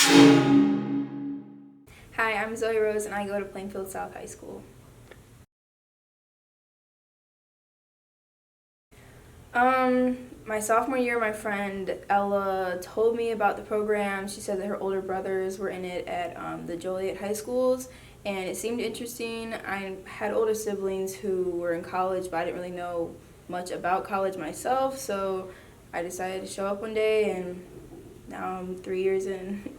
Hi, I'm Zoe Rose and I go to Plainfield South High School. My sophomore year, my friend Ella told me about the program. She said that her older brothers were in it at the Joliet high schools, and it seemed interesting. I had older siblings who were in college, but I didn't really know much about college myself, so I decided to show up one day, and now I'm 3 years in.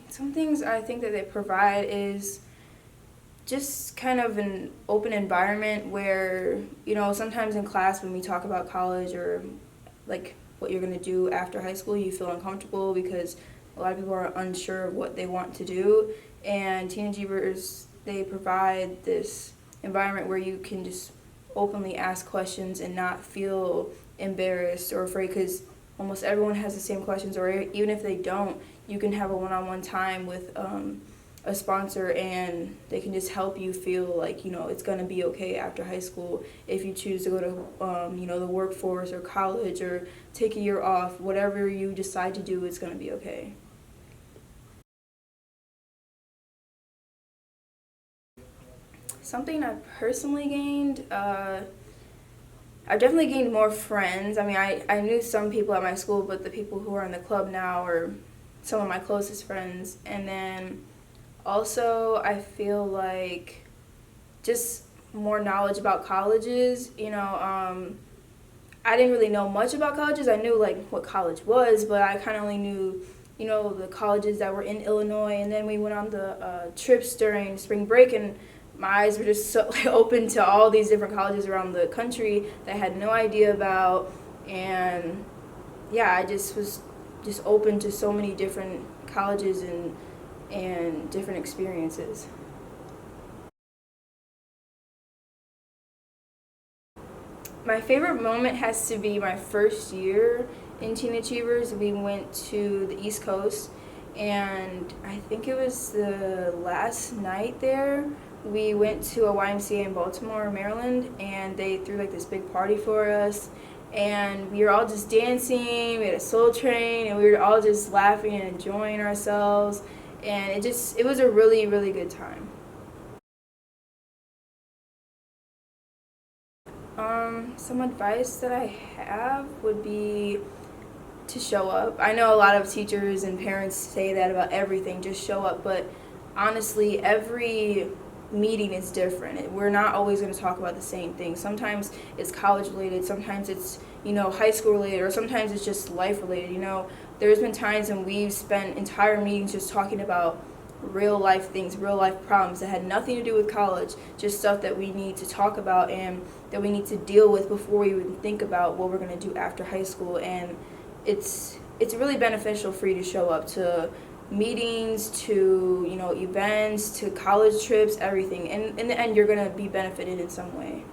Some things I think that they provide is just kind of an open environment where, sometimes in class when we talk about college or like what you're going to do after high school, you feel uncomfortable because a lot of people are unsure of what they want to do. And Teen Achievers, they provide this environment where you can just openly ask questions and not feel embarrassed or afraid, because almost everyone has the same questions, or even if they don't, you can have a one-on-one time with a sponsor, and they can just help you feel like it's going to be okay after high school. If you choose to go to the workforce or college or take a year off, whatever you decide to do, it's going to be okay. Something I personally gained, I've definitely gained more friends. I mean, I knew some people at my school, but the people who are in the club now are some of my closest friends. And then also, I feel like just more knowledge about colleges. I didn't really know much about colleges. I knew like what college was, but I kind of only knew, the colleges that were in Illinois. And then we went on the trips during spring break, and my eyes were just so open to all these different colleges around the country that I had no idea about. And yeah, I just was just open to so many different colleges and different experiences. My favorite moment has to be my first year in Teen Achievers. We went to the East Coast, and I think it was the last night there. We went to a YMCA in Baltimore, Maryland, and they threw like this big party for us. And we were all just dancing, we had a soul train, and we were all just laughing and enjoying ourselves. And it was a really, really good time. Some advice that I have would be to show up. I know a lot of teachers and parents say that about everything, just show up, but honestly, every meeting is different. We're not always going to talk about the same thing. Sometimes it's college related, sometimes it's, high school related, or sometimes it's just life related. There's been times when we've spent entire meetings just talking about real life things, real life problems that had nothing to do with college, just stuff that we need to talk about and that we need to deal with before we even think about what we're going to do after high school. And it's really beneficial for you to show up to meetings, to events, to college trips, everything. And in the end, you're going to be benefited in some way.